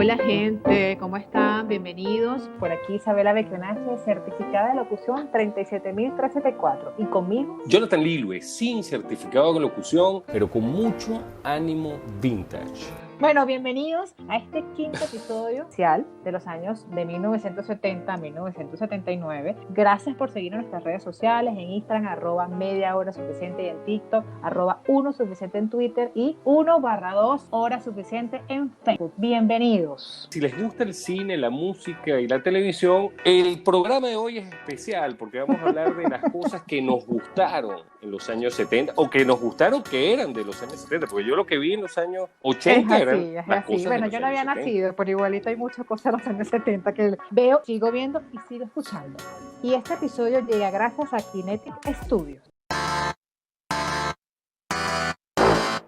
Hola gente, ¿cómo están? Bienvenidos. Por aquí Isabela Becrenache, certificada de locución 37374. Y conmigo, Jonathan Lilue, sin certificado de locución, pero con mucho ánimo vintage. bueno, bienvenidos a este quinto episodio especial de los años de 1970 a 1979. Gracias por seguir en nuestras redes sociales, en Instagram, @mediahorasuficiente, y en TikTok, @unosuficiente en Twitter y 1/2 horas suficiente en Facebook. Bienvenidos. Si les gusta el cine, la música y la televisión, el programa de hoy es especial porque vamos a hablar de las cosas que nos gustaron en los años 70 o que nos gustaron que eran de los años 70, porque yo lo que vi en los años 80 eran las cosas Bueno, de los yo no años había 70. nacido, pero igualito hay muchas cosas de los años 70 que veo, sigo viendo y sigo escuchando. Y este episodio llega gracias a Kinetic Studios.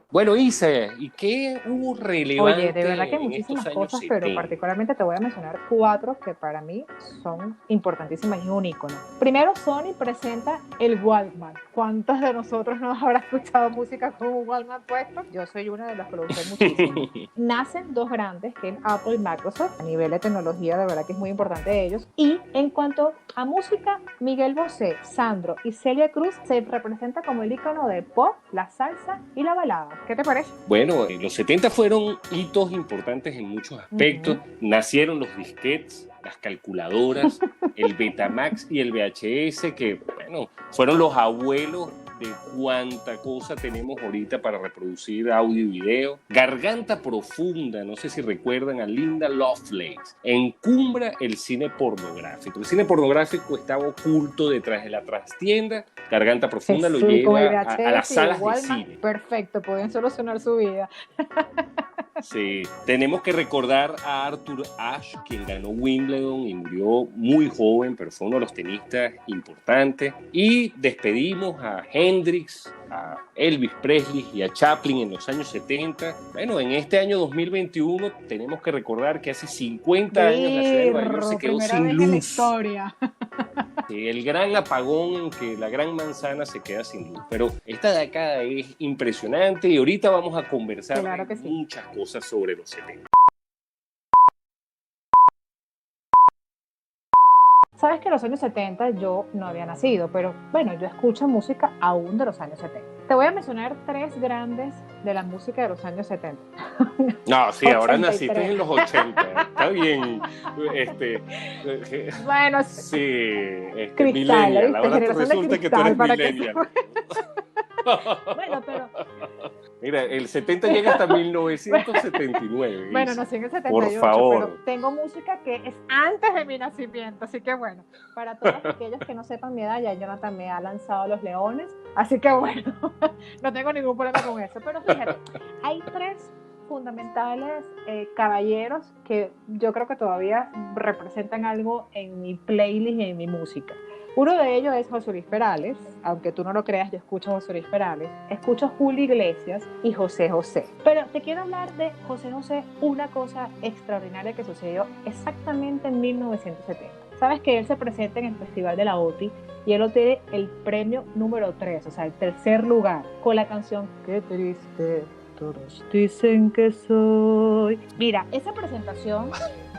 Bueno, Isa, ¿y qué hubo relevante Oye, de verdad que hay en estos muchísimas años cosas, pero 70? particularmente te voy a mencionar 4 que para mí son importantísimas y un ícono. Primero, Sony presenta el Walkman. ¿Cuántos de nosotros nos habrá escuchado música con un Walkman puesto? Yo soy una de las que lo usé muchísimo. Nacen dos grandes, que es Apple y Microsoft. A nivel de tecnología, de verdad que es muy importante de ellos. Y en cuanto a música, Miguel Bosé, Sandro y Celia Cruz se representa como el ícono de pop, la salsa y la balada. ¿Qué te parece? Bueno, los 70 fueron hitos importantes en muchos aspectos. Nacieron los disquetes, las calculadoras, el Betamax y el VHS, que, bueno, fueron los abuelos de cuánta cosa tenemos ahorita para reproducir audio y video. Garganta Profunda, no sé si recuerdan a Linda Lovelace, encumbra el cine pornográfico. El cine pornográfico estaba oculto detrás de la trastienda. Garganta Profunda lo lleva a las salas de cine. Perfecto, pueden solucionar su vida. Sí, tenemos que recordar a Arthur Ashe, quien ganó Wimbledon y murió muy joven, pero fue uno de los tenistas importantes. Y despedimos a Hendrix, a Elvis Presley y a Chaplin en los años 70. Bueno, en este año 2021 tenemos que recordar que hace 50 años la ciudad de Nueva York se quedó sin luz. En la historia. Sí, el gran apagón en que la Gran Manzana se queda sin luz. Pero esta década es impresionante y ahorita vamos a conversar de muchas cosas sobre los 70. Sabes que en los años 70 yo no había nacido, pero bueno, yo escucho música aún de los años 70. Te voy a mencionar 3 grandes de la música de los años 70. No, sí, ahora 83. Naciste en los 80. Está bien. Bueno, sí, Cristal, millennial. Ahora te resulta que tú eres millennial. Bueno, pero... Mira, el 70 llega hasta 1979. Bueno, nací en el 78, por favor. Pero tengo música que es antes de mi nacimiento, así que bueno, para todos aquellos que no sepan mi edad, ya Jonathan me ha lanzado Los Leones, así que bueno, no tengo ningún problema con eso, pero fíjate, hay 3 fundamentales caballeros que yo creo que todavía representan algo en mi playlist y en mi música. Uno de ellos es José Luis Perales, aunque tú no lo creas, yo escucho a José Luis Perales, escucho Julio Iglesias y José José. Pero te quiero hablar de José José, una cosa extraordinaria que sucedió exactamente en 1970. Sabes que él se presenta en el Festival de la OTI y él obtiene el premio número 3, o sea, el tercer lugar, con la canción Qué triste, todos dicen que soy. Mira, esa presentación...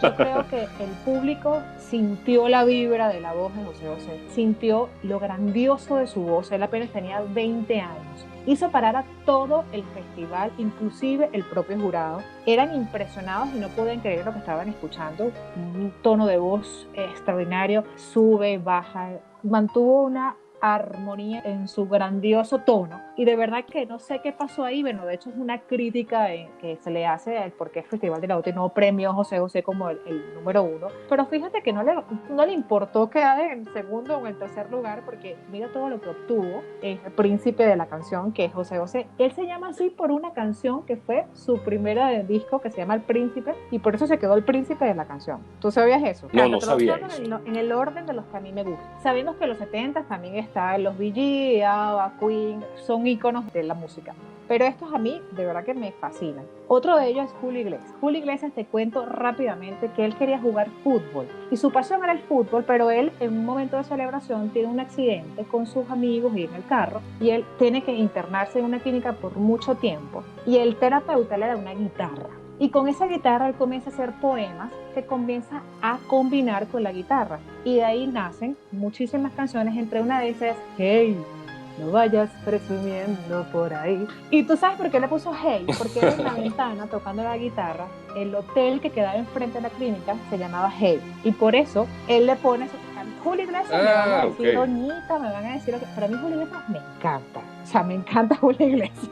Yo creo que el público sintió la vibra de la voz de José José, sintió lo grandioso de su voz. Él apenas tenía 20 años. Hizo parar a todo el festival, inclusive el propio jurado. Eran impresionados y no podían creer lo que estaban escuchando. Un tono de voz extraordinario, sube, baja, mantuvo una armonía en su grandioso tono, y de verdad que no sé qué pasó ahí. Bueno, de hecho es una crítica que se le hace al por qué el Festival de la OTI no premió a José José como el número 1, pero fíjate que no le importó quedar en segundo o en tercer lugar, porque mira todo lo que obtuvo el príncipe de la canción, que es José José. Él se llama así por una canción que fue su primera de disco, que se llama El Príncipe, y por eso se quedó el príncipe de la canción. ¿Tú sabías eso? No sabía eso. En el orden de los que a mí me gustan, sabiendo que los 70 también están los Bee Gees, ABBA, Queen, son íconos de la música. Pero estos a mí de verdad que me fascinan. Otro de ellos es Julio Iglesias. Julio Iglesias, te cuento rápidamente que él quería jugar fútbol y su pasión era el fútbol, pero él en un momento de celebración tiene un accidente con sus amigos y en el carro, y él tiene que internarse en una clínica por mucho tiempo, y el terapeuta le da una guitarra. Y con esa guitarra él comienza a hacer poemas que comienza a combinar con la guitarra. Y de ahí nacen muchísimas canciones, entre una de esas, Hey, no vayas presumiendo por ahí. Y tú sabes por qué le puso Hey, porque él en la ventana, tocando la guitarra, el hotel que quedaba enfrente de la clínica se llamaba Hey. Y por eso él le pone eso. Julio Iglesias me van a decir doñita, me van a decir lo que... Pero a mí Julio Iglesias me encanta. O sea, me encanta Julio Iglesias.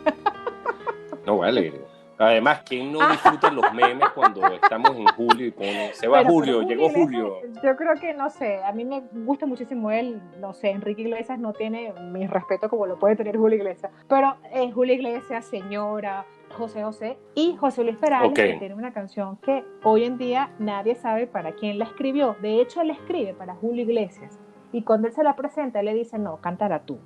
No vale. Además, ¿quién no disfruta los memes cuando estamos en julio y pone, se va Julio, llegó Julio? Yo creo que, no sé, a mí me gusta muchísimo él, no sé, Enrique Iglesias no tiene mi respeto como lo puede tener Julio Iglesias, pero Julio Iglesias, Señora, José José y José Luis Perales, que tiene una canción que hoy en día nadie sabe para quién la escribió. De hecho, él la escribe para Julio Iglesias y cuando él se la presenta, él le dice, no, cántala tú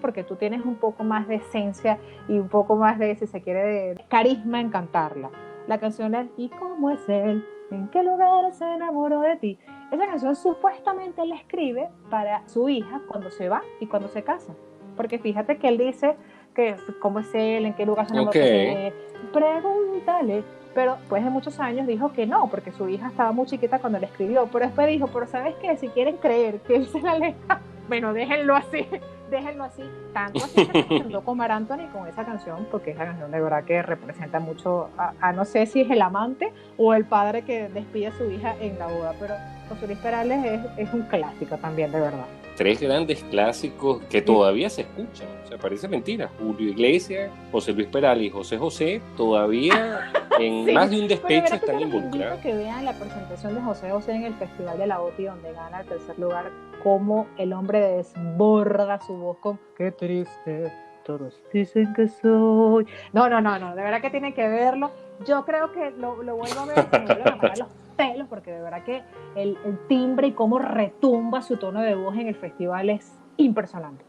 porque tú tienes un poco más de esencia y un poco más de, si se quiere, de carisma en cantarla. La canción es ¿Y cómo es él? ¿En qué lugar se enamoró de ti? Esa canción supuestamente él la escribe para su hija cuando se va y cuando se casa, porque fíjate que él dice que cómo es él, en qué lugar se enamoró de ti, pregúntale. Pero después de muchos años dijo que no, porque su hija estaba muy chiquita cuando le escribió, pero después dijo, pero ¿sabes qué? Si quieren creer que él se la aleja, bueno, déjenlo así, tanto así que se presentó con Mar Anthony con esa canción, porque esa canción de verdad que representa mucho a no sé si es el amante o el padre que despide a su hija en la boda, pero José Luis Perales es un clásico también, de verdad. 3 grandes clásicos que todavía se escuchan, o sea, parece mentira. Julio Iglesias, José Luis Perales y José José todavía en más de un despecho están involucrados. Que vean la presentación de José José en el Festival de la OTI, donde gana el 3er lugar, cómo el hombre desborda su voz con qué triste, todos dicen que soy. No, de verdad que tienen que verlo. Yo creo que lo vuelvo a ver, me vuelven a parar los pelos, porque de verdad que el timbre y cómo retumba su tono de voz en el festival es impresionante.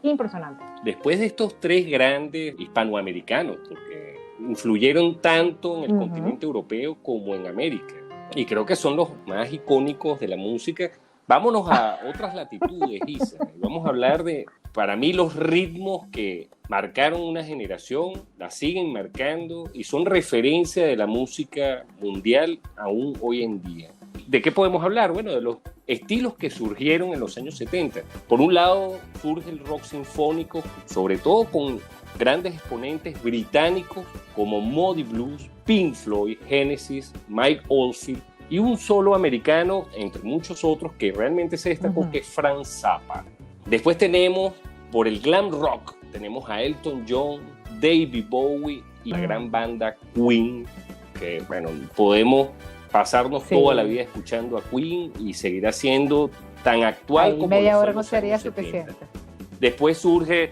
Después de estos 3 grandes hispanoamericanos, porque influyeron tanto en el continente europeo como en América, y creo que son los más icónicos de la música, vámonos a otras latitudes, Isa. Vamos a hablar de, para mí, los ritmos que marcaron una generación, la siguen marcando y son referencia de la música mundial aún hoy en día. ¿De qué podemos hablar? Bueno, de los estilos que surgieron en los años 70. Por un lado, surge el rock sinfónico, sobre todo con grandes exponentes británicos como Moody Blues, Pink Floyd, Genesis, Mike Oldfield, y un solo americano, entre muchos otros, que realmente se destacó, que es Frank Zappa. Después tenemos, por el glam rock, tenemos a Elton John, David Bowie y la gran banda Queen, que, bueno, podemos pasarnos toda la vida escuchando a Queen y seguirá siendo tan actual como media hora no sería suficiente. Después surge...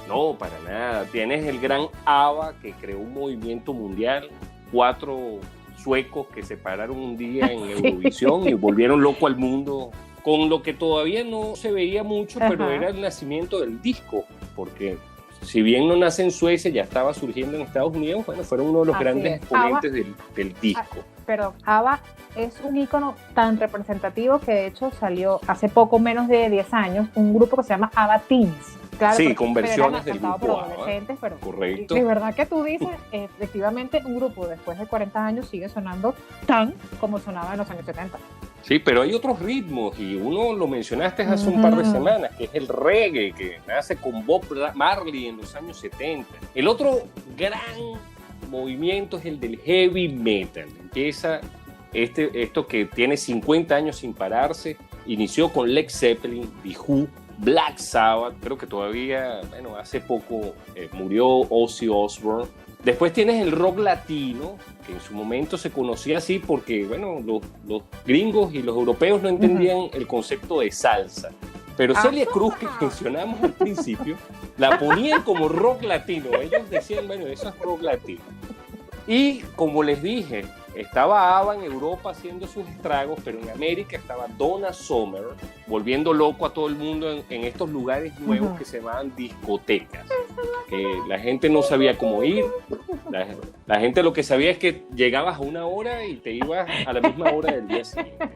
No, para nada. Tienes el gran ABBA, que creó un movimiento mundial, 4 suecos que se pararon un día en Eurovisión y volvieron loco al mundo, con lo que todavía no se veía mucho, pero era el nacimiento del disco, porque si bien no nace en Suecia, ya estaba surgiendo en Estados Unidos, bueno, fueron uno de los grandes exponentes del disco. Pero ABBA es un ícono tan representativo que de hecho salió hace poco menos de 10 años un grupo que se llama ABBA Teens. Claro, sí, con versiones del grupo por adolescentes, pero correcto. De verdad que tú dices, efectivamente, un grupo después de 40 años sigue sonando tan como sonaba en los años 70. Sí, pero hay otros ritmos y uno lo mencionaste hace un par de semanas, que es el reggae, que nace con Bob Marley en los años 70. El otro gran movimiento es el del heavy metal. Empieza esto que tiene 50 años sin pararse, inició con Led Zeppelin, The Who, Black Sabbath, creo que todavía, bueno, hace poco murió Ozzy Osbourne. Después tienes el rock latino, que en su momento se conocía así porque, bueno, los gringos y los europeos no entendían el concepto de salsa. Pero Celia Cruz, que mencionamos al principio, la ponían como rock latino. Ellos decían, bueno, eso es rock latino. Y como les dije, estaba ABBA en Europa haciendo sus estragos, pero en América estaba Donna Summer volviendo loco a todo el mundo en estos lugares nuevos que se llamaban discotecas, que la gente no sabía cómo ir, la gente lo que sabía es que llegabas a una hora y te ibas a la misma hora del día siguiente.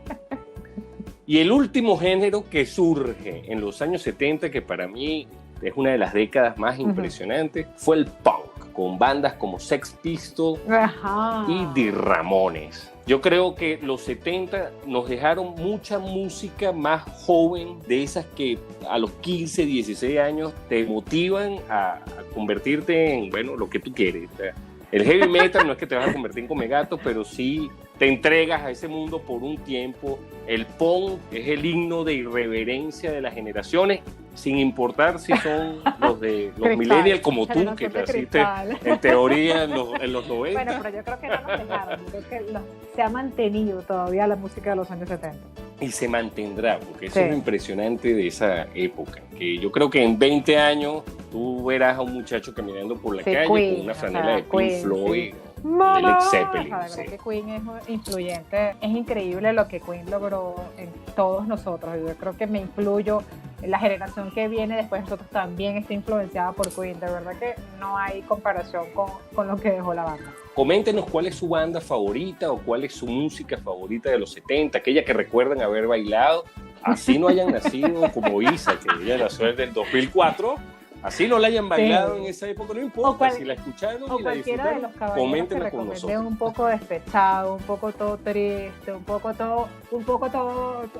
Y el último género que surge en los años 70, que para mí es una de las décadas más impresionantes, fue el punk, con bandas como Sex Pistols Ajá. y The Ramones. Yo creo que los 70 nos dejaron mucha música más joven, de esas que a los 15, 16 años te motivan a convertirte en, bueno, lo que tú quieres. O sea, el heavy metal no es que te vas a convertir en Comegato, pero sí te entregas a ese mundo por un tiempo. El punk es el himno de irreverencia de las generaciones, sin importar si son los de los millennials como tú, que naciste en teoría en los 90. Bueno, pero yo creo que no nos dejaron, yo creo que se ha mantenido todavía la música de los años 70. Y se mantendrá, porque eso es lo impresionante de esa época, que yo creo que en 20 años tú verás a un muchacho caminando por la calle Queen, con una franela de Pink Floyd, de Led Zeppelin. La verdad que Queen es influyente, es increíble lo que Queen logró en todos nosotros. Yo creo que me incluyo, la generación que viene después de nosotros también está influenciada por Queen. De verdad que no hay comparación con lo que dejó la banda. Coméntenos cuál es su banda favorita o cuál es su música favorita de los 70, aquella que recuerdan haber bailado, así no hayan nacido como Isa, que ella nació desde el 2004. Así no la hayan bailado en esa época, no importa, si la escucharon y la disfrutaron, de los coméntenos con nosotros. Un poco despechado, un poco todo triste, un poco todo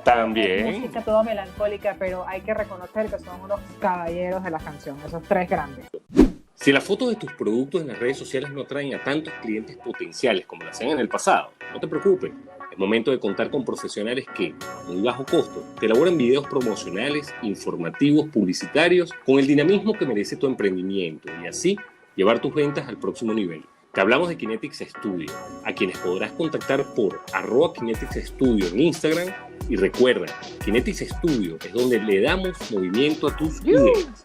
también música toda melancólica, pero hay que reconocer que son unos caballeros de la canción, esos tres grandes. Si las fotos de tus productos en las redes sociales no atraen a tantos clientes potenciales como lo hacían en el pasado, no te preocupes. Es momento de contar con profesionales que, a muy bajo costo, te elaboran videos promocionales, informativos, publicitarios, con el dinamismo que merece tu emprendimiento y así llevar tus ventas al próximo nivel. Te hablamos de Kinetics Studio, a quienes podrás contactar por @Kinetics Studio en Instagram. Y recuerda, Kinetics Studio es donde le damos movimiento a tus ideas.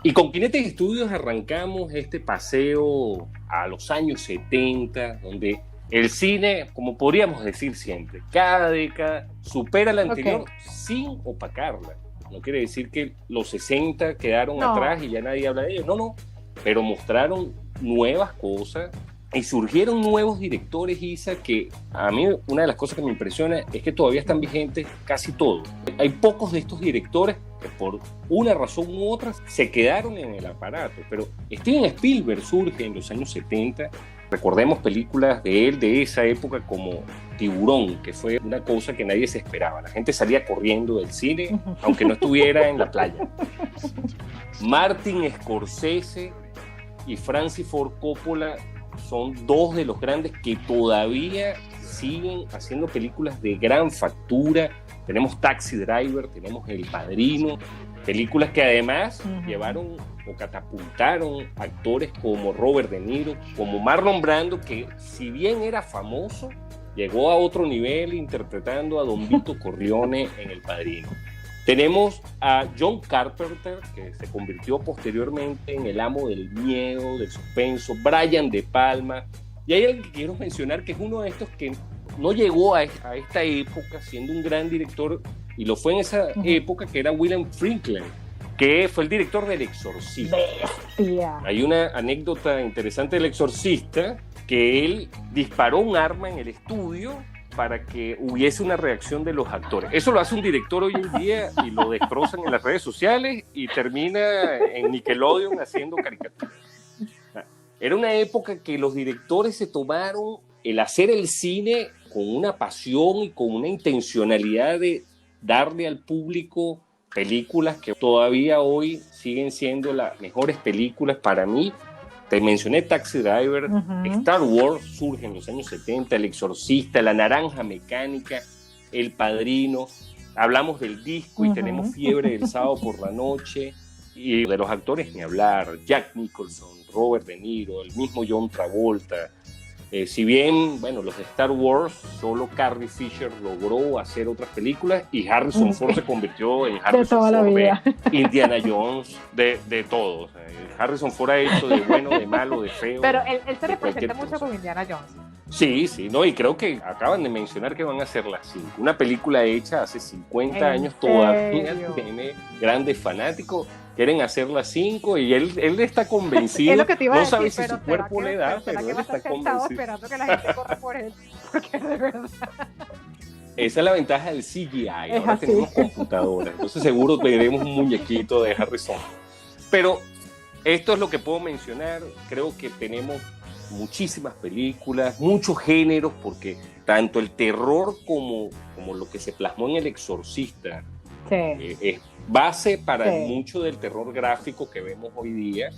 Y con Kinetics Studios arrancamos este paseo a los años 70, donde el cine, como podríamos decir siempre, cada década supera la anterior sin opacarla. No quiere decir que los 60 quedaron atrás y ya nadie habla de ellos. No, pero mostraron nuevas cosas y surgieron nuevos directores, Isa, que a mí una de las cosas que me impresiona es que todavía están vigentes casi todos. Hay pocos de estos directores que por una razón u otra se quedaron en el aparato, pero Steven Spielberg surge en los años 70. Recordemos películas de él de esa época como Tiburón, que fue una cosa que nadie se esperaba. La gente salía corriendo del cine, aunque no estuviera en la playa. Martin Scorsese y Francis Ford Coppola son dos de los grandes que todavía siguen haciendo películas de gran factura. Tenemos Taxi Driver, tenemos El Padrino, películas que además llevaron o catapultaron actores como Robert De Niro, como Marlon Brando, que si bien era famoso, llegó a otro nivel interpretando a Don Vito Corleone en El Padrino. Tenemos a John Carpenter, que se convirtió posteriormente en el amo del miedo, del suspenso, Brian De Palma, y hay alguien que quiero mencionar que es uno de estos que no llegó a esta época siendo un gran director, y lo fue en esa época, que era William Friedkin, que fue el director del Exorcista. Bestia. Hay una anécdota interesante del Exorcista, que él disparó un arma en el estudio para que hubiese una reacción de los actores. Eso lo hace un director hoy en día y lo destrozan en las redes sociales y termina en Nickelodeon haciendo caricaturas. Era una época que los directores se tomaron el hacer el cine con una pasión y con una intencionalidad de darle al público películas que todavía hoy siguen siendo las mejores películas para mí. Te mencioné Taxi Driver, Star Wars surge en los años 70, El Exorcista, La Naranja Mecánica, El Padrino, hablamos del disco y tenemos Fiebre del Sábado por la Noche, y de los actores ni hablar, Jack Nicholson, Robert De Niro, el mismo John Travolta. Si bien, bueno, los de Star Wars, solo Carrie Fisher logró hacer otras películas y Harrison Ford se convirtió en Harrison Ford, Indiana Jones, de todo. O sea, Harrison Ford ha hecho de bueno, de malo, de feo. Pero él se representa mucho con Indiana Jones. Sí, no, y creo que acaban de mencionar que van a hacer las 5. Una película hecha hace 50 años, todavía tiene grandes fanáticos. Quieren hacer las 5 y él está convencido. Es lo que te iba a no decir, sabe si su cuerpo le da, pero él está convencido. Esperando que la gente corra por él, porque de verdad. Esa es la ventaja del CGI. Ahora tenemos computadoras, entonces seguro veremos un muñequito de Harrison. Pero esto es lo que puedo mencionar. Creo que tenemos muchísimas películas, muchos géneros, porque tanto el terror como lo que se plasmó en El Exorcista es base para mucho del terror gráfico que vemos hoy día.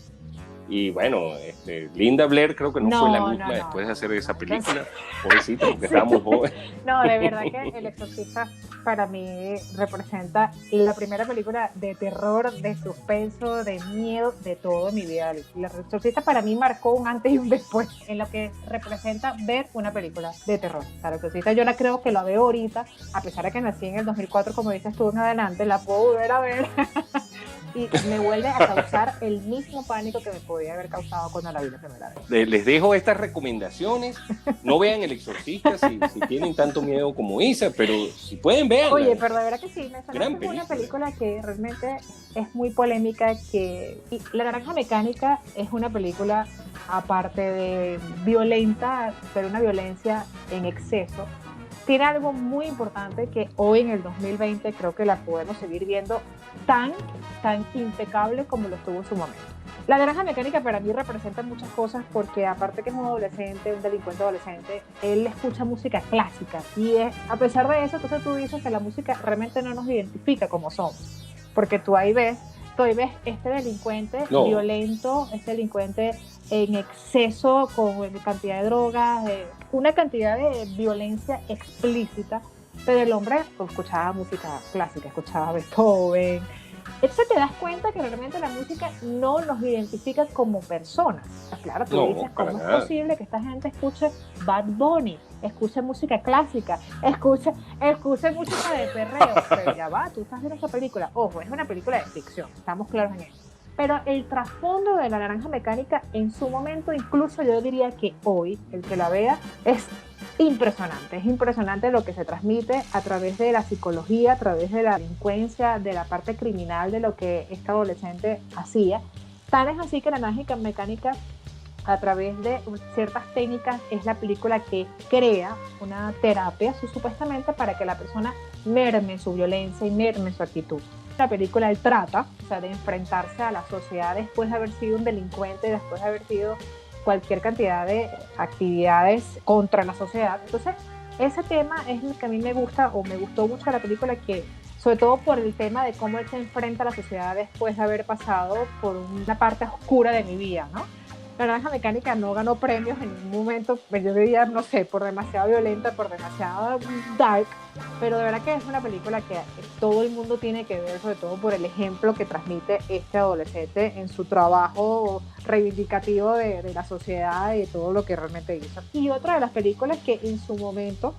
Y bueno, Linda Blair creo que no fue la misma después de hacer esa película, pobrecita, porque estábamos jóvenes. No, de verdad que El Exorcista para mí representa la primera película de terror, de suspenso, de miedo, de todo en mi vida. El Exorcista para mí marcó un antes y un después en lo que representa ver una película de terror. O sea, El Exorcista yo la creo que la veo ahorita, a pesar de que nací en el 2004, como dices tú en adelante, la puedo volver a ver. Y me vuelve a causar el mismo pánico que me podía haber causado cuando la vi la primera vez. Les dejo estas recomendaciones. No vean El Exorcista si tienen tanto miedo como Isa, pero si pueden, vean. Oye, pero de verdad que sí, me suena como una película que realmente es muy polémica. Y La Naranja Mecánica es una película, aparte de violenta, pero una violencia en exceso. Tiene algo muy importante que hoy en el 2020 creo que la podemos seguir viendo tan impecable como lo estuvo en su momento. La Naranja Mecánica para mí representa muchas cosas porque aparte que es un adolescente, un delincuente adolescente, él escucha música clásica y a pesar de eso, entonces tú dices que la música realmente no nos identifica como somos, porque tú ahí ves este delincuente violento, este delincuente en exceso con cantidad de drogas, una cantidad de violencia explícita, pero el hombre escuchaba música clásica, escuchaba Beethoven. Entonces te das cuenta que realmente la música no nos identifica como personas. Claro, tú dices, ¿cómo es posible que esta gente escuche Bad Bunny, escuche música clásica, escuche música de perreo? Pero ya va, tú estás viendo esta película. Ojo, es una película de ficción, estamos claros en eso. Pero el trasfondo de La Naranja Mecánica en su momento, incluso yo diría que hoy, el que la vea, es impresionante lo que se transmite a través de la psicología, a través de la delincuencia, de la parte criminal de lo que este adolescente hacía. Tan es así que La Naranja Mecánica, a través de ciertas técnicas, es la película que crea una terapia supuestamente para que la persona merme su violencia y merme su actitud. La película él trata, o sea, de enfrentarse a la sociedad después de haber sido un delincuente, después de haber sido cualquier cantidad de actividades contra la sociedad. Entonces, ese tema es lo que a mí me gusta o me gustó mucho de la película, que sobre todo por el tema de cómo él se enfrenta a la sociedad después de haber pasado por una parte oscura de mi vida, ¿no? La Naranja Mecánica no ganó premios en ningún momento, yo diría, no sé, por demasiado violenta, por demasiado dark, pero de verdad que es una película que todo el mundo tiene que ver, sobre todo por el ejemplo que transmite este adolescente en su trabajo reivindicativo de la sociedad y de todo lo que realmente hizo. Y otra de las películas que en su momento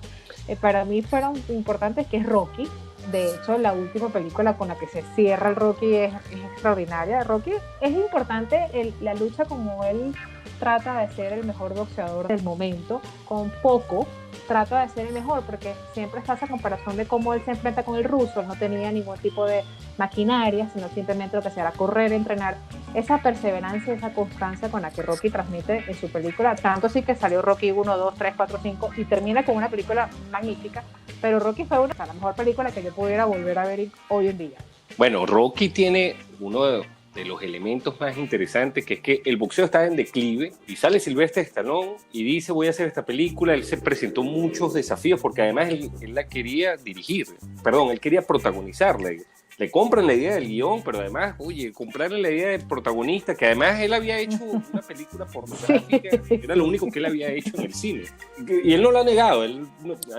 para mí fueron importantes, que es Rocky. De hecho, la última película con la que se cierra el Rocky es extraordinaria. Rocky es importante la lucha, como él trata de ser el mejor boxeador del momento, con poco trata de ser el mejor, porque siempre está esa comparación de cómo él se enfrenta con el ruso. Él no tenía ningún tipo de maquinaria, sino simplemente lo que hacía era correr, entrenar. Esa perseverancia, esa constancia con la que Rocky transmite en su película, tanto así que salió Rocky 1, 2, 3, 4, 5 y termina con una película magnífica, pero Rocky fue la mejor película que yo pudiera volver a ver hoy en día. Bueno, Rocky tiene uno de los elementos más interesantes, que es que el boxeo está en declive y sale Sylvester Stallone y dice, voy a hacer esta película. Él se presentó muchos desafíos porque además él la quería dirigir, él quería protagonizarla. Le compran la idea del guión, pero además, comprarle la idea del protagonista, que además él había hecho una película pornográfica, era lo único que él había hecho en el cine. Y él no lo ha negado, a mí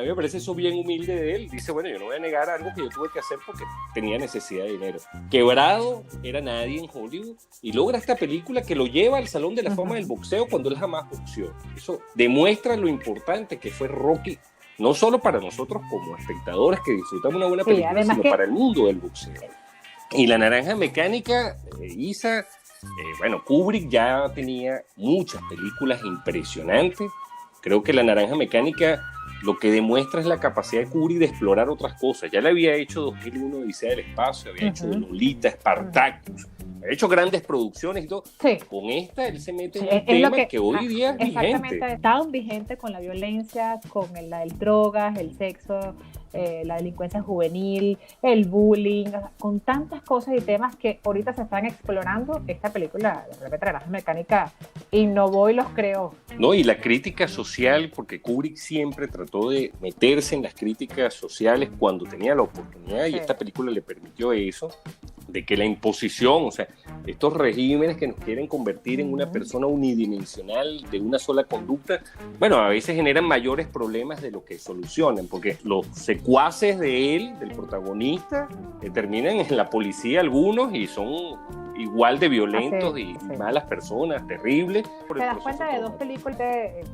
me parece eso bien humilde de él. Dice, bueno, yo no voy a negar algo que yo tuve que hacer porque tenía necesidad de dinero. Quebrado, era nadie en Hollywood, y logra esta película que lo lleva al Salón de la Fama del Boxeo cuando él jamás boxeó. Eso demuestra lo importante que fue Rocky, no solo para nosotros como espectadores que disfrutamos una buena película, sino para el mundo del boxeo. Y La Naranja Mecánica, Isa, Kubrick ya tenía muchas películas impresionantes. Creo que La Naranja Mecánica lo que demuestra es la capacidad de Kubrick de explorar otras cosas. Ya le había hecho 2001 Odisea del Espacio, había hecho Lolita, Spartacus, ha hecho grandes producciones y todo. Sí. Con esta él se mete en un tema que hoy día es vigente. Exactamente, está vigente con la violencia, con las drogas, el sexo, la delincuencia juvenil, el bullying, con tantas cosas y temas que ahorita se están explorando. Esta película de repente la Naranja Mecánica innovó y los creó. No, y la crítica social, porque Kubrick siempre trató de meterse en las críticas sociales cuando tenía la oportunidad, y esta película le permitió eso, de que la imposición, o sea, estos regímenes que nos quieren convertir en una persona unidimensional de una sola conducta, bueno, a veces generan mayores problemas de lo que solucionan, porque los secuaces de él, del protagonista, terminan en la policía algunos y son igual de violentos y malas personas, terribles. Te das cuenta de dos películas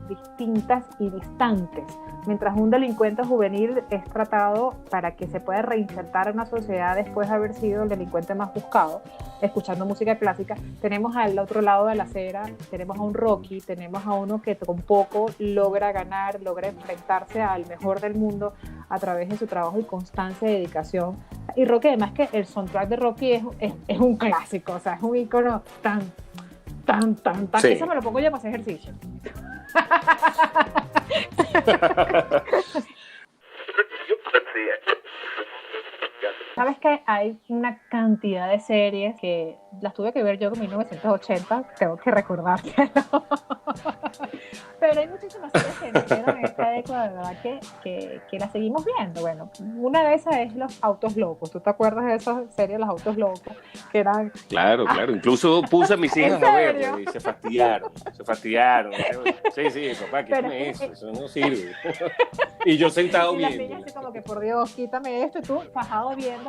distintas y distantes. Mientras un delincuente juvenil es tratado para que se pueda reinsertar en una sociedad después de haber sido el delincuente más buscado, escuchando música clásica, tenemos al otro lado de la acera, tenemos a un Rocky, tenemos a uno que con poco logra ganar, logra enfrentarse al mejor del mundo a través de su trabajo y constancia y dedicación. Y Rocky, además que el soundtrack de Rocky es un clásico, o sea, es un ícono tan, sí. Eso me lo pongo yo para hacer ejercicio. ¿Sabes que hay una cantidad de series que las tuve que ver yo en 1980? Tengo que recordártelo. Pero hay muchísimas series que nacieron en esta década, de verdad, que las seguimos viendo. Bueno, una de esas es Los Autos Locos. ¿Tú te acuerdas de esa serie, Los Autos Locos? Que eran... Claro. Incluso puse a mis hijas a verlo y se fastidiaron. Sí, papá, quítame eso no sirve. Y yo sentado viendo. Y las niñas así como que, por Dios, quítame esto, y tú fajado viendo.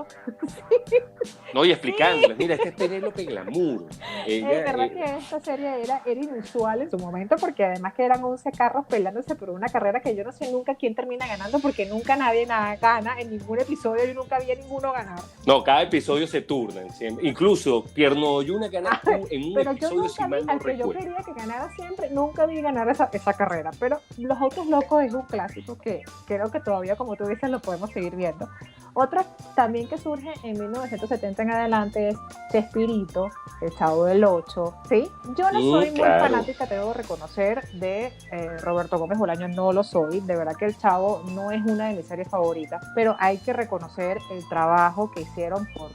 No, y explicándoles, mira, este es Penélope Glamour. Es verdad que esta serie era inusual en su momento, porque además que eran 11 carros peleándose por una carrera que yo no sé nunca quién termina ganando, porque nunca nadie gana en ningún episodio, yo nunca vi a ninguno ganar. No, cada episodio se turnan siempre. Incluso Pierno Yuna gana en un episodio, si mal no recuerdo. Yo quería que ganara siempre, nunca vi ganar esa carrera, pero Los Autos Locos es un clásico que creo que todavía, como tú dices, lo podemos seguir viendo. Otra también que surge en 1970 en adelante es Chespirito, El Chavo del Ocho, ¿sí? Yo no soy muy fanática, tengo que reconocer, de Roberto Gómez Bolaño, no lo soy, de verdad que El Chavo no es una de mis series favoritas, pero hay que reconocer el trabajo que hicieron por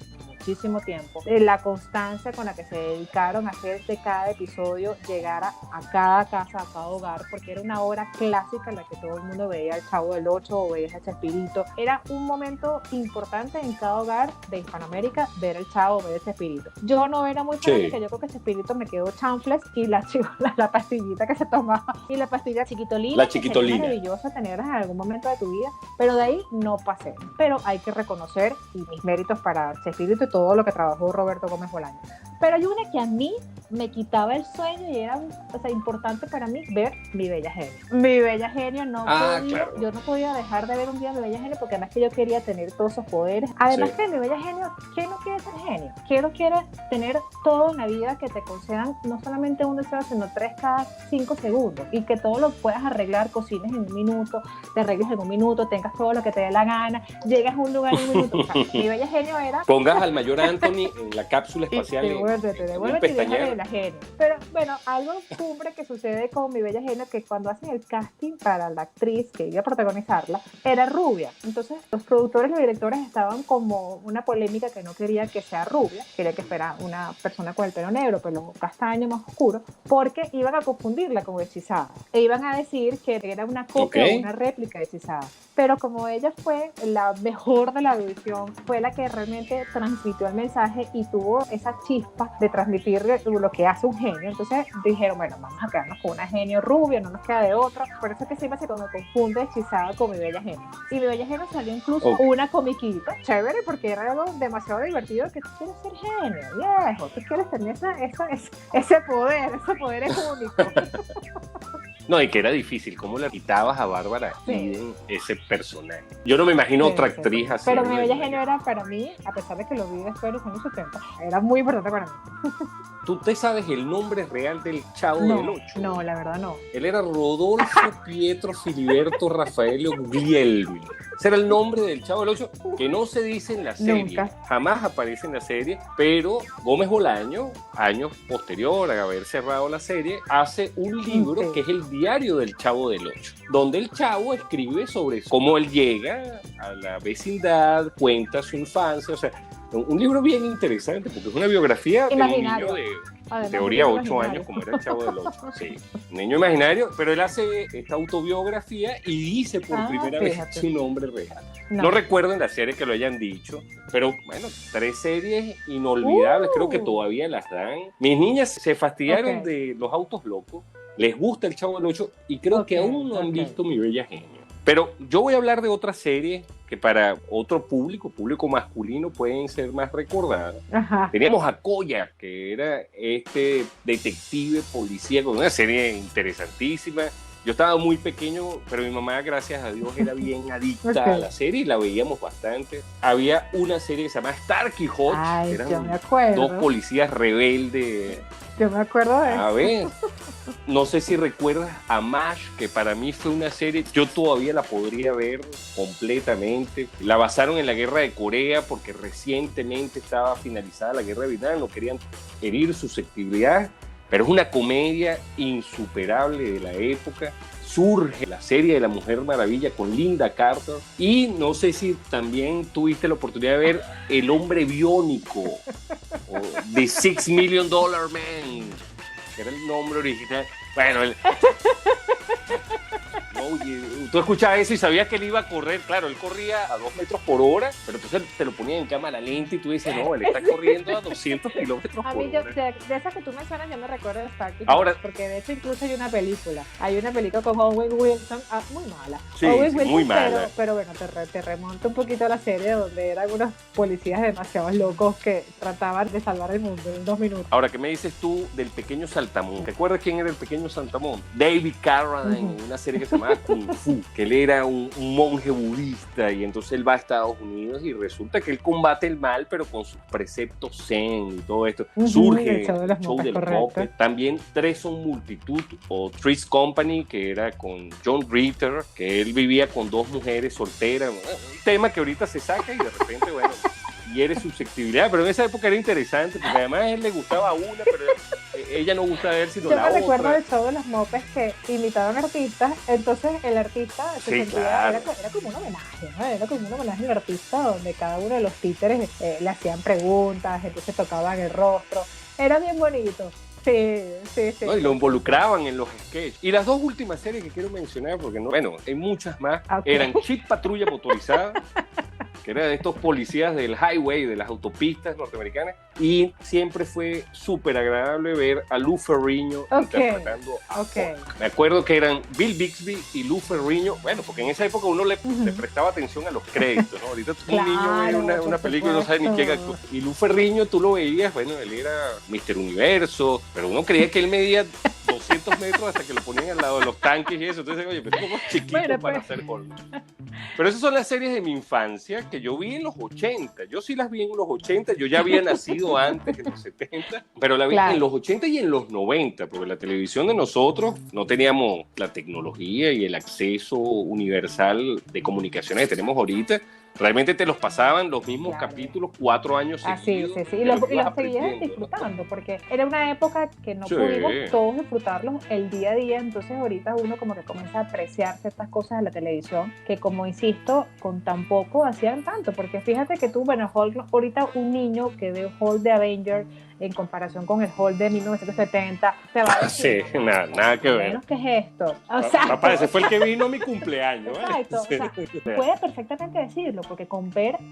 muchísimo tiempo, la constancia con la que se dedicaron a hacer de cada episodio llegara a cada casa, a cada hogar, porque era una hora clásica en la que todo el mundo veía El Chavo del Ocho o veía a Chespirito. Era un momento importante en cada hogar de Hispanoamérica ver El Chavo, ver Chespirito. Yo no era muy fanática, yo creo que Chespirito me quedó chanfles y la pastillita que se tomaba y la pastilla chiquitolina. La chiquitolina. Que sería maravillosa tenerlas en algún momento de tu vida, pero de ahí no pasé. Pero hay que reconocer, y mis méritos para Chespirito y todo lo que trabajó Roberto Gómez Bolaño. Pero hay una que a mí me quitaba el sueño y era importante para mí ver Mi Bella Genio. Mi Bella Genio yo no podía dejar de ver un día Mi Bella Genio, porque además que yo quería tener todos esos poderes. Además que Mi Bella Genio, ¿quién no quiere ser genio? ¿Quién quiere tener todo en la vida que te concedan no solamente un deseo, sino 3 cada 5 segundos? Y que todo lo puedas arreglar, cocines en un minuto, te arregles en un minuto, tengas todo lo que te dé la gana, llegas a un lugar en un minuto. O sea, Mi Bella Genio era... Pongas al mayor Anthony en la cápsula espacial. Te devuélvete y deja de la genio. Pero bueno, algo cumbre que sucede con Mi Bella Genio, que cuando hacen el casting para la actriz que iba a protagonizarla, era rubia. Entonces los productores y los directores estaban como una polémica, que no quería que sea rubia, quería que fuera una persona con el pelo negro, pelo castaño más oscuro, porque iban a confundirla con Hechizada e iban a decir que era una copia o una réplica de Hechizada. Pero como ella fue la mejor de la audición, fue la que realmente transmitió el mensaje y tuvo esa chispa de transmitir lo que hace un genio. Entonces dijeron, bueno, vamos a quedarnos con una genio rubia, no nos queda de otra. Por eso es que siempre se confunde Hechizada con Mi Bella Genio. Y Mi Bella Genio salió incluso una comiquita chévere, porque era algo demasiado divertido, que tú quieres ser genio, viejo, tú quieres tener ese poder es único. No, y que era difícil, ¿cómo le quitabas a Bárbara Eden ese personaje? Yo no me imagino otra actriz así. Pero Mi Bella Genio era para mí, a pesar de que lo vi después de los años 70, era muy importante para mí. ¿Tú te sabes el nombre real del Chavo del Ocho? No, la verdad no. Él era Rodolfo Pietro Filiberto Rafaelio Guglielmi. Ese era el nombre del Chavo del Ocho, que no se dice en la serie. Nunca. Jamás aparece en la serie, pero Gómez Bolaño, años posterior a haber cerrado la serie, hace un libro que es el diario del Chavo del Ocho, donde el Chavo escribe sobre cómo él llega a la vecindad, cuenta su infancia, o sea, un libro bien interesante porque es una biografía de un niño de teoría 8 años, como era el Chavo del Ocho. Sí, un niño imaginario, pero él hace esta autobiografía y dice por primera vez su nombre real. No recuerdo en la serie que lo hayan dicho, pero bueno, 3 series inolvidables, creo que todavía las dan. Mis niñas se fastidiaron de los autos locos, les gusta el Chavo del Ocho y creo que aún no han visto Mi Bella Genio. Pero yo voy a hablar de otras series que para otro público masculino, pueden ser más recordadas. Ajá. Teníamos a Koya, que era este detective policía con una serie interesantísima. Yo estaba muy pequeño, pero mi mamá, gracias a Dios, era bien adicta a la serie y la veíamos bastante. Había una serie que se llamaba Starkey Hodge, que eran 2 policías rebeldes. Yo me acuerdo de eso. A ver, no sé si recuerdas a MASH, que para mí fue una serie, yo todavía la podría ver completamente. La basaron en la guerra de Corea porque recientemente estaba finalizada la guerra de Vietnam, no querían herir susceptibilidad, pero es una comedia insuperable de la época. Surge la serie de la Mujer Maravilla con Linda Carter y no sé si también tuviste la oportunidad de ver El Hombre Biónico o The $6 Million Man, que era el nombre original. Bueno, oye, tú escuchabas eso y sabías que él iba a correr. Claro, él corría a 2 metros por hora, pero entonces te lo ponían en cámara lenta y tú dices, no, él está corriendo a 200 kilómetros por hora. A mí, de esas que tú mencionas, yo me recuerdo de Starkey. Ahora, porque de hecho incluso hay una película con Owen Wilson, muy mala. Sí, Owen Wilson, muy mala. Pero bueno, te remonta un poquito a la serie donde eran unos policías demasiado locos que trataban de salvar el mundo en 2 minutos. Ahora, ¿qué me dices tú del pequeño Saltamontes? ¿Te acuerdas quién era el pequeño Saltamontes? David Carradine, en una serie que se llamaba Kung Fu, que él era un monje budista y entonces él va a Estados Unidos y resulta que él combate el mal, pero con sus preceptos zen y todo esto. Surge el show del Muppet. También Tres son multitud o Three's Company, que era con John Ritter, que él vivía con 2 mujeres solteras. Un tema que ahorita se saca y de repente, bueno, hiere susceptibilidad, pero en esa época era interesante porque además a él le gustaba una, pero ella no gusta a él sino la otra. Yo me recuerdo del show de los Muppets que imitaban artistas, entonces el artista era como un homenaje, ¿no? Era como un homenaje al artista donde cada uno de los títeres le hacían preguntas, entonces tocaban el rostro, era bien bonito. Sí. ¿No? Y lo involucraban en los sketches. Y las 2 últimas series que quiero mencionar, porque no, bueno, hay muchas más, eran Chip Patrulla Motorizada, que era de estos policías del highway, de las autopistas norteamericanas, y siempre fue súper agradable ver a Lou Ferrigno interpretando a Hawk. Me acuerdo que eran Bill Bixby y Lou Ferrigno, bueno, porque en esa época uno le prestaba atención a los créditos, ¿no? Ahorita un niño ve una película y no sabe ni quién actúa. Y Lou Ferrigno tú lo veías, bueno, él era Mr. Universo, pero uno creía que él medía 200 metros hasta que lo ponían al lado de los tanques y eso. Entonces, oye, pero es como chiquito para hacer gol. Pero esas son las series de mi infancia que yo vi en los 80. Yo sí las vi en los 80. Yo ya había nacido antes, en los 70. Pero la vi en los 80 y en los 90, porque la televisión de nosotros no teníamos la tecnología y el acceso universal de comunicaciones que tenemos ahorita. Realmente te los pasaban los mismos capítulos 4 años seguidos. Sí. Y los seguías disfrutando, porque era una época que no pudimos todos disfrutarlos el día a día, entonces ahorita uno como que comienza a apreciar ciertas cosas de la televisión, que como insisto, con tan poco hacían tanto, porque fíjate que tú, bueno, Hulk, ahorita un niño que ve Hulk de Avengers en comparación con el Hulk de 1970, te va a decir, nada que ver. ¿Qué es esto? Papá, ese fue el que vino a mi cumpleaños. Exacto, sí. O sea, puede perfectamente decirlo, porque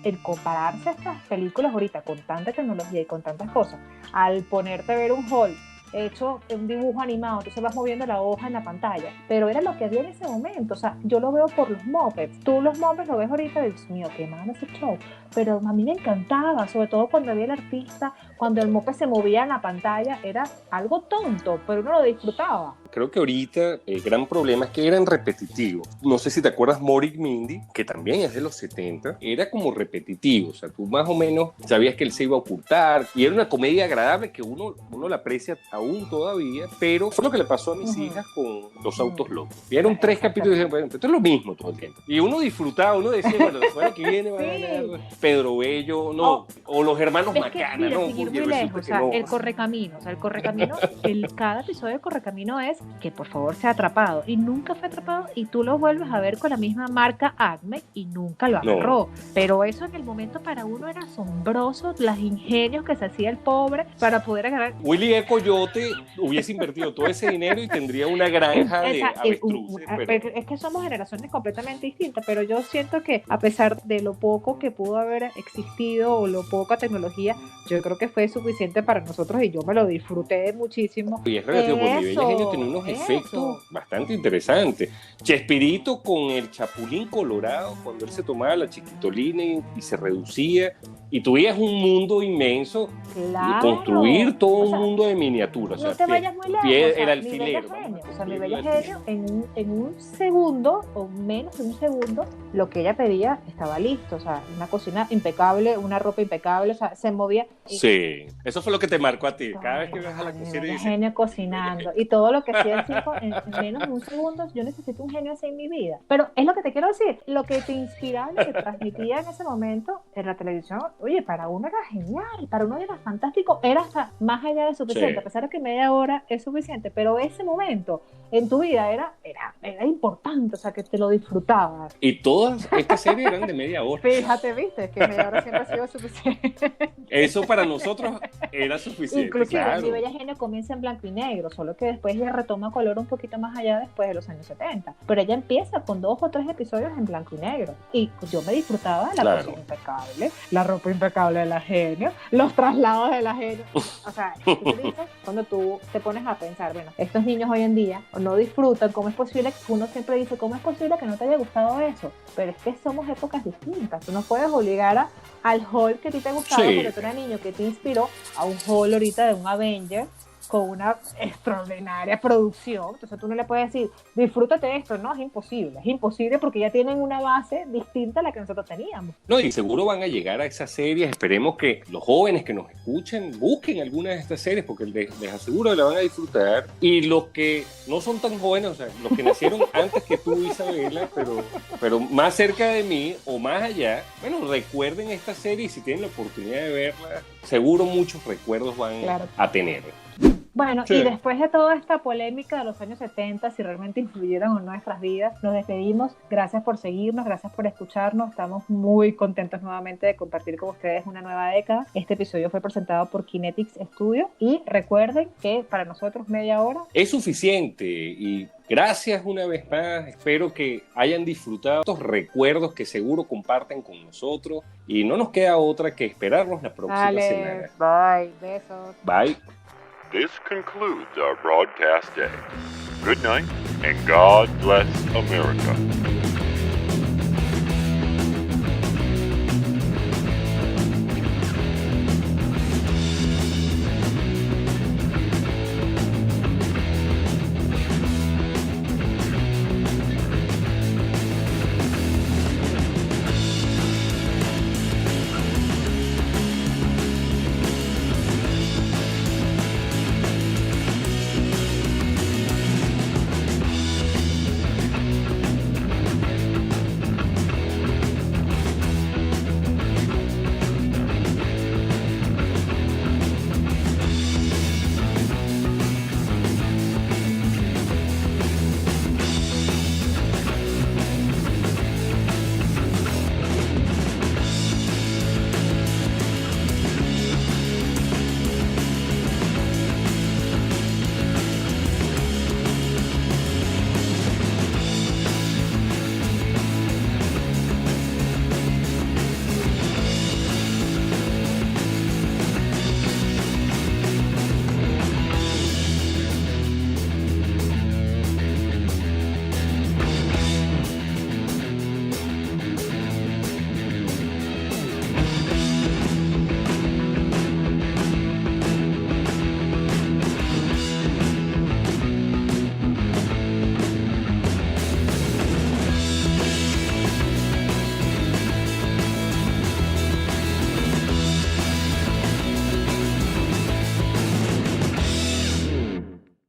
el compararse a estas películas ahorita con tanta tecnología y con tantas cosas, al ponerte a ver un Hulk hecho un dibujo animado, entonces vas moviendo la hoja en la pantalla, pero era lo que había en ese momento. O sea, yo lo veo por los Muppets, tú los Muppets lo ves ahorita, Dios mío, qué malo ese show, pero a mí me encantaba, sobre todo cuando había el artista, cuando el Muppet se movía en la pantalla, era algo tonto, pero uno lo disfrutaba. Creo que ahorita el gran problema es que eran repetitivos. No sé si te acuerdas Mork Mindy, que también es de los 70, era como repetitivo, o sea, tú más o menos sabías que él se iba a ocultar, y era una comedia agradable que uno la aprecia aún todavía, pero fue lo que le pasó a mis hijas con Los Autos Locos. Vieron 3 capítulos y dijeron, bueno, esto es lo mismo todo el tiempo. Y uno disfrutaba, uno decía, bueno, la semana que viene va a ganar Pedro Bello, o los hermanos Macana, ¿no? Seguir muy lejos, o sea, el Correcamino, cada episodio de Correcamino es que por favor sea atrapado, y nunca fue atrapado, y tú lo vuelves a ver con la misma marca Acme y nunca lo agarró. Pero eso en el momento para uno era asombroso, los ingenios que se hacía el pobre para poder agarrar. Willy E. Coyote hubiese invertido todo ese dinero y tendría una granja de avestruces. Pero es que somos generaciones completamente distintas, pero yo siento que a pesar de lo poco que pudo haber existido o lo poca tecnología, yo creo que fue suficiente para nosotros y yo me lo disfruté muchísimo. Y es relativo, porque Mi Bella Genio tenía unos efectos bastante interesantes. Chespirito con el Chapulín Colorado, cuando él se tomaba la chiquitolina y se reducía, y tú veías un mundo inmenso, claro, y construir todo un mundo de miniaturas. No te vayas muy lejos. El alfilero. Mi Bella Genio, en un segundo o menos de un segundo, lo que ella pedía estaba listo. O sea, una cocina impecable, una ropa impecable, o sea, se movía. Sí, eso fue lo que te marcó a ti. Cada vez que vas a la cocina y dices... genio cocinando. Y todo lo que hacía el tipo en menos de un segundo, yo necesito un genio así en mi vida. Pero es lo que te quiero decir, lo que te inspiraba, lo que transmitía en ese momento en la televisión, oye, para uno era genial, para uno era fantástico, era hasta más allá de suficiente, sí. A pesar de que media hora es suficiente, pero ese momento en tu vida era importante, o sea, que te lo disfrutabas. Y todas estas series eran de media hora. Fíjate, viste, que media hora siempre ha sido suficiente. Eso para nosotros era suficiente. Inclusive claro. Mi Bella Genio comienza en blanco y negro, solo que después ella retoma color un poquito más allá después de los años 70. Pero ella empieza con 2 o 3 episodios en blanco y negro. Y yo me disfrutaba de la cocina impecable, la ropa impecable de la genio, los traslados de la genio. O sea, tú dices, cuando tú te pones a pensar, bueno, estos niños hoy en día no disfrutan, ¿cómo es posible? Uno siempre dice, ¿cómo es posible que no te haya gustado eso? Pero es que somos épocas distintas. Tú no puedes obligar al Hulk que a ti te gustaba, sí. Porque tú eras niño que te inspiró a un Hulk ahorita de un Avenger con una extraordinaria producción. Entonces tú no le puedes decir, disfrútate de esto. No, es imposible porque ya tienen una base distinta a la que nosotros teníamos. No, y seguro van a llegar a esas series. Esperemos que los jóvenes que nos escuchen busquen alguna de estas series, porque les aseguro que la van a disfrutar. Y los que no son tan jóvenes, o sea, los que nacieron antes que tú, Isabela, pero más cerca de mí o más allá, bueno, recuerden esta serie, y si tienen la oportunidad de verla, seguro muchos recuerdos van a tener. Bueno, sí. Y después de toda esta polémica de los años 70, si realmente influyeron en nuestras vidas, nos despedimos. Gracias por seguirnos, gracias por escucharnos. Estamos muy contentos nuevamente de compartir con ustedes una nueva década. Este episodio fue presentado por Kinetics Studio y recuerden que para nosotros media hora es suficiente. Y gracias una vez más. Espero que hayan disfrutado estos recuerdos que seguro comparten con nosotros. Y no nos queda otra que esperarnos la próxima semana. Bye, besos. Bye. This concludes our broadcast day. Good night, and God bless America.